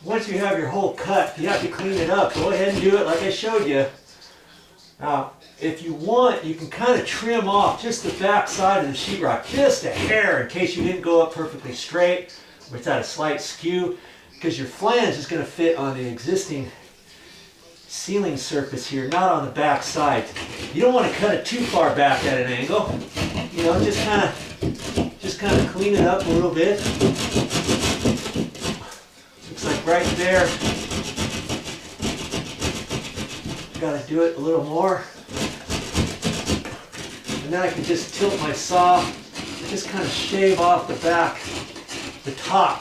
once you have your hole cut, you have to clean it up. Go ahead and do it like I showed you. Now, if you want, you can kind of trim off just the back side of the sheetrock, just a hair, in case you didn't go up perfectly straight, or it's at a slight skew, because your flange is going to fit on the existing ceiling surface here, not on the back side. You don't want to cut it too far back at an angle. You know, just kind of clean it up a little bit. Looks like right there. Got to do it a little more. And then I can just tilt my saw, just kind of shave off the back, the top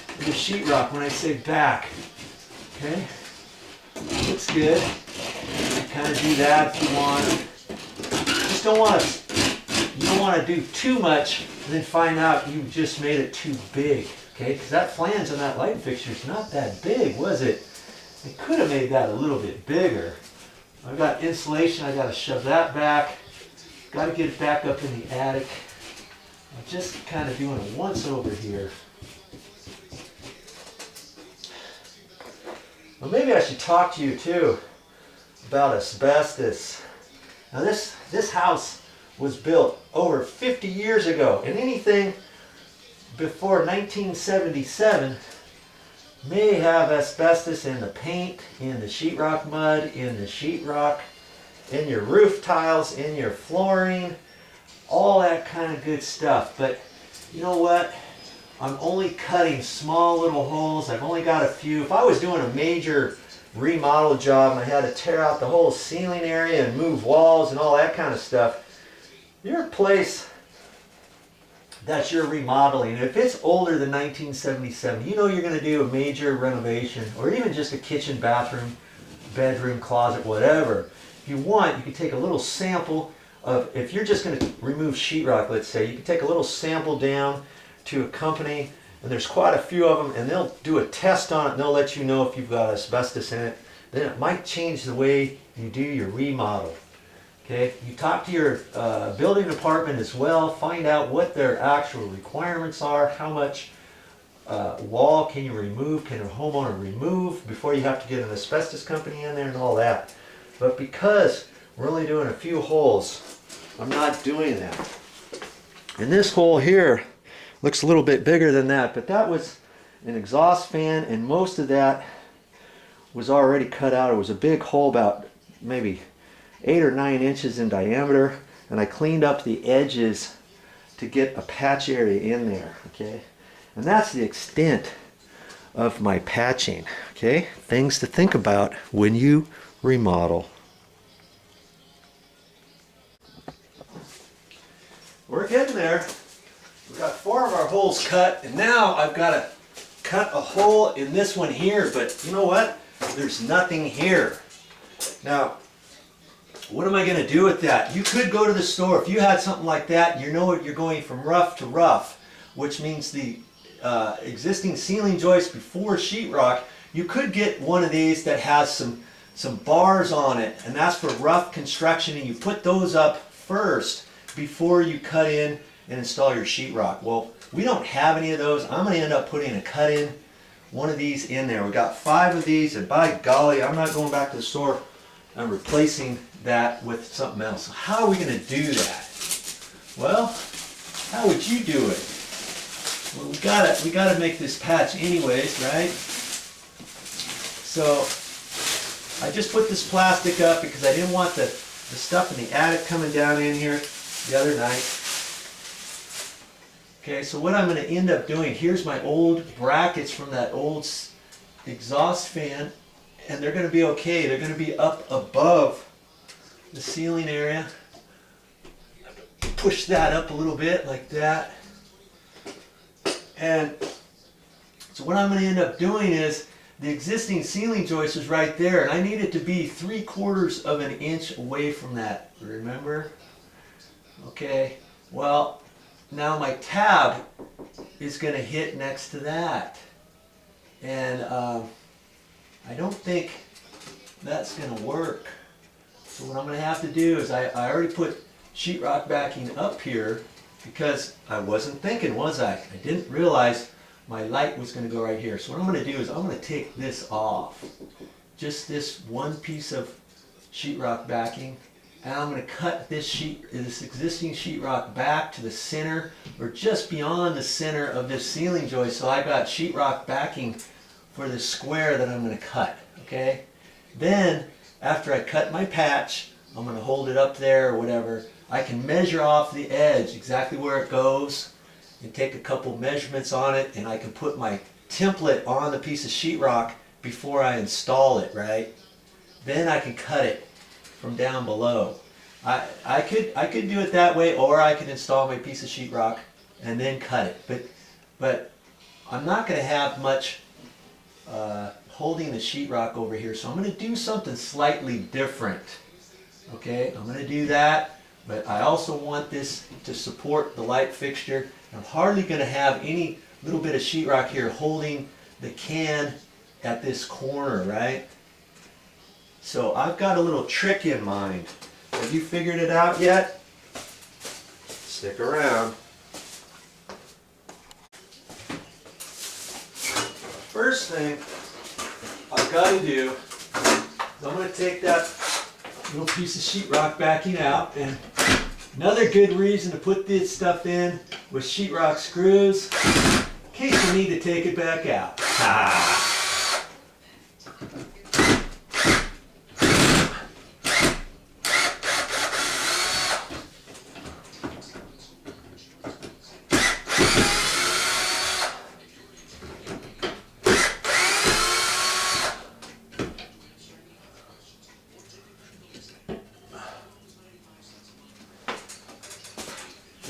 of the sheetrock when I say back. Okay? Looks good. Kind of do that if you want. Just don't want to. You don't want to do too much and then find out you just made it too big. Okay? Because that flange on that light fixture is not that big, was it? I could have made that a little bit bigger. I've got insulation. I got to shove that back. Got to get it back up in the attic. I'm just kind of doing a once over here. Well, maybe I should talk to you too about asbestos. Now this house was built over 50 years ago, and anything before 1977 may have asbestos in the paint, in the sheetrock mud, in the sheetrock, in your roof tiles, in your flooring, all that kind of good stuff. But you know what? I'm only cutting small little holes. I've only got a few. If I was doing a major remodel job and I had to tear out the whole ceiling area and move walls and all that kind of stuff, your place that you're remodeling, if it's older than 1977, you know you're going to do a major renovation, or even just a kitchen, bathroom, bedroom, closet, whatever. If you want, you can take a little sample of, if you're just going to remove sheetrock, let's say, you can take a little sample down to a company, and there's quite a few of them, and they'll do a test on it, and they'll let you know if you've got asbestos in it. Then it might change the way you do your remodel. Okay, you talk to your building department as well, find out what their actual requirements are, how much wall can you remove, can a homeowner remove before you have to get an asbestos company in there and all that. But because we're only doing a few holes, I'm not doing that. And this hole here looks a little bit bigger than that, but that was an exhaust fan, and most of that was already cut out. It was a big hole about maybe 8 or 9 inches in diameter, and I cleaned up the edges to get a patch area in there. Okay, and that's the extent of my patching. Okay, things to think about when you remodel. We're getting there. We've got 4 of our holes cut, and now I've got to cut a hole in this one here, but you know what? There's nothing here. Now, what am I going to do with that? You could go to the store. If you had something like that, you know you're going from rough to rough, which means the existing ceiling joist before sheetrock, you could get one of these that has some bars on it, and that's for rough construction, and you put those up first before you cut in and install your sheetrock. Well, we don't have any of those. I'm going to end up putting a cut-in, one of these in there. We got 5 of these, and by golly, I'm not going back to the store. I'm replacing that with something else. So how are we going to do that? Well, how would you do it? Well, we gotta make this patch anyways, right? So I just put this plastic up because I didn't want the stuff in the attic coming down in here the other night. Okay, so what I'm going to end up doing, here's my old brackets from that old exhaust fan, and they're going to be okay. They're going to be up above the ceiling area. Push that up a little bit like that. And so what I'm going to end up doing is, the existing ceiling joist is right there, and I need it to be 3/4 of an inch away from that. Remember? Okay, well, now my tab is going to hit next to that. And I don't think that's going to work. So what I'm going to have to do is, I already put sheetrock backing up here because I wasn't thinking, was I? I didn't realize my light was going to go right here. So what I'm going to do is I'm going to take this off. Just this one piece of sheetrock backing. And I'm going to cut this existing sheetrock back to the center or just beyond the center of this ceiling joist. So I got sheetrock backing for the square that I'm going to cut. Okay. Then after I cut my patch, I'm going to hold it up there or whatever. I can measure off the edge exactly where it goes and take a couple measurements on it, and I can put my template on the piece of sheetrock before I install it, right? Then I can cut it from down below. I could do it that way, or I could install my piece of sheetrock and then cut it. But I'm not going to have much holding the sheetrock over here, so I'm going to do something slightly different. Okay, I'm going to do that, but I also want this to support the light fixture. I'm hardly going to have any little bit of sheetrock here holding the can at this corner, right? So I've got a little trick in mind. Have you figured it out yet? Stick around. First thing I've got to do is I'm going to take that little piece of sheetrock backing out, and another good reason to put this stuff in with sheetrock screws in case you need to take it back out.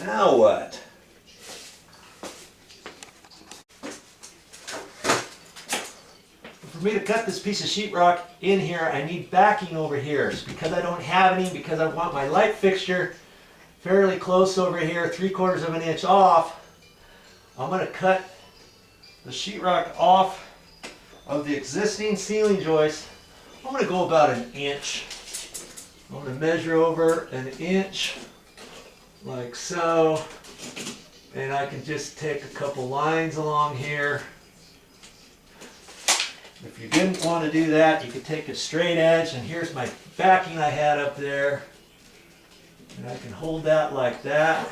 Now what? For me to cut this piece of sheetrock in here, I need backing over here. So because I don't have any, because I want my light fixture fairly close over here, 3/4 of an inch off, I'm going to cut the sheetrock off of the existing ceiling joist. I'm going to go about 1 inch. I'm going to measure over 1 inch. Like so, and I can just take a couple lines along here. If you didn't want to do that, you could take a straight edge, and here's my backing I had up there, and I can hold that like that,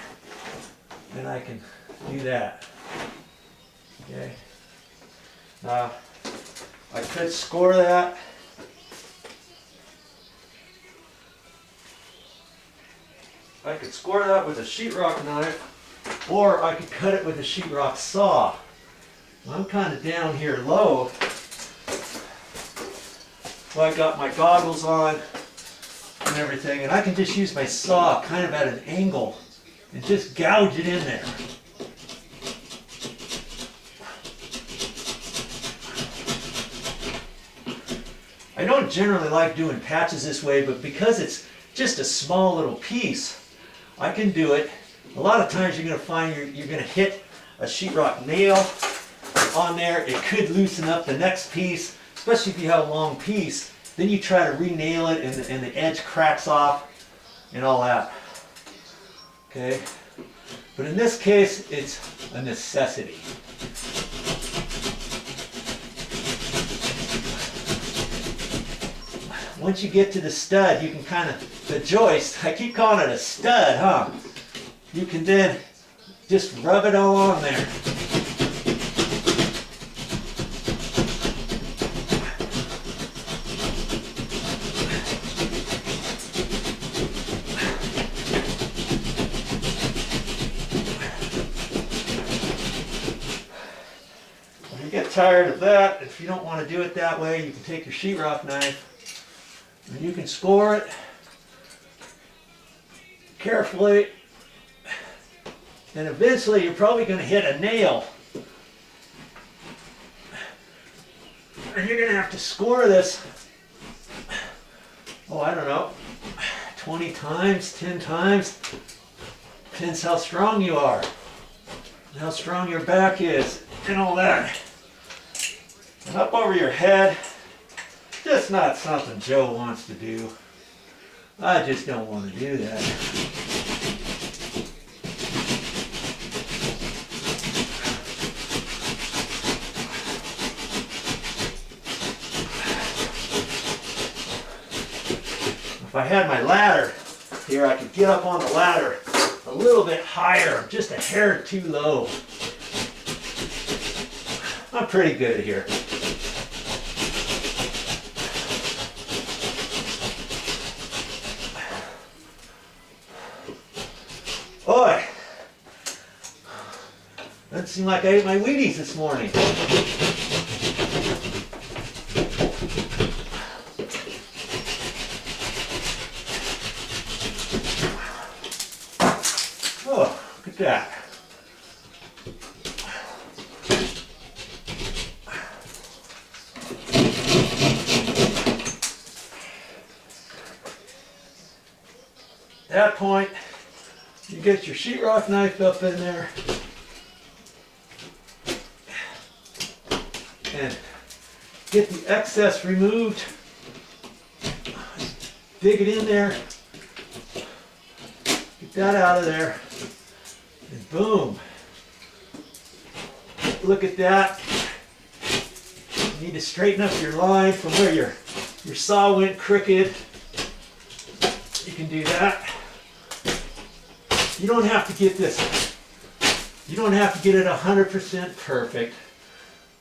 and I can do that. Okay. Now I could score that. I could score that with a sheetrock knife, or I could cut it with a sheetrock saw. I'm kind of down here low, so I got my goggles on and everything, and I can just use my saw kind of at an angle and just gouge it in there. I don't generally like doing patches this way, but because it's just a small little piece, I can do it. A lot of times you're going to find you're going to hit a sheetrock nail on there. It could loosen up the next piece, especially if you have a long piece. Then you try to re-nail it, and the edge cracks off and all that. Okay? But in this case, it's a necessity. Once you get to the stud, you can kind of, the joist, I keep calling it a stud, huh? You can then just rub it all on there. When you get tired of that, if you don't want to do it that way, you can take your sheetrock knife and you can score it carefully, and eventually you're probably going to hit a nail, and you're going to have to score this, oh, I don't know, 20 times, 10 times, depends how strong you are and how strong your back is and all that. And up over your head, just not something Joe wants to do. I just don't want to do that. if I had my ladder here, I could get up on the ladder a little bit higher, just a hair too low. I'm pretty good here. Boy, doesn't seem like I ate my Wheaties this morning. Oh, look at that. At that point, you get your sheetrock knife up in there and get the excess removed. Dig it in there, get that out of there, and boom. Look at that. You need to straighten up your line from where your saw went crooked. You can do that. You don't have to get this, you don't have to get it 100% perfect,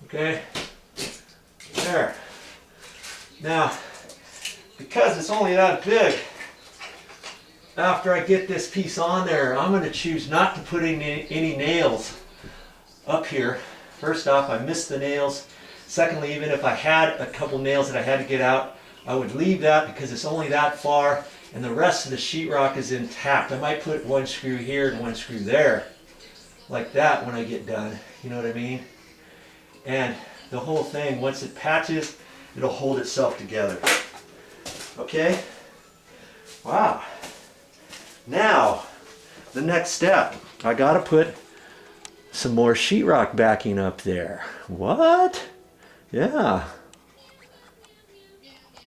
okay? There. Now, because it's only that big, after I get this piece on there, I'm going to choose not to put any nails up here. First off, I missed the nails. Secondly, even if I had a couple nails that I had to get out, I would leave that because it's only that far. And the rest of the sheetrock is intact. I might put one screw here and one screw there, like that when I get done. You know what I mean? And the whole thing, once it patches, it'll hold itself together. Okay? Wow. Now, the next step. I gotta put some more sheetrock backing up there. What? Yeah.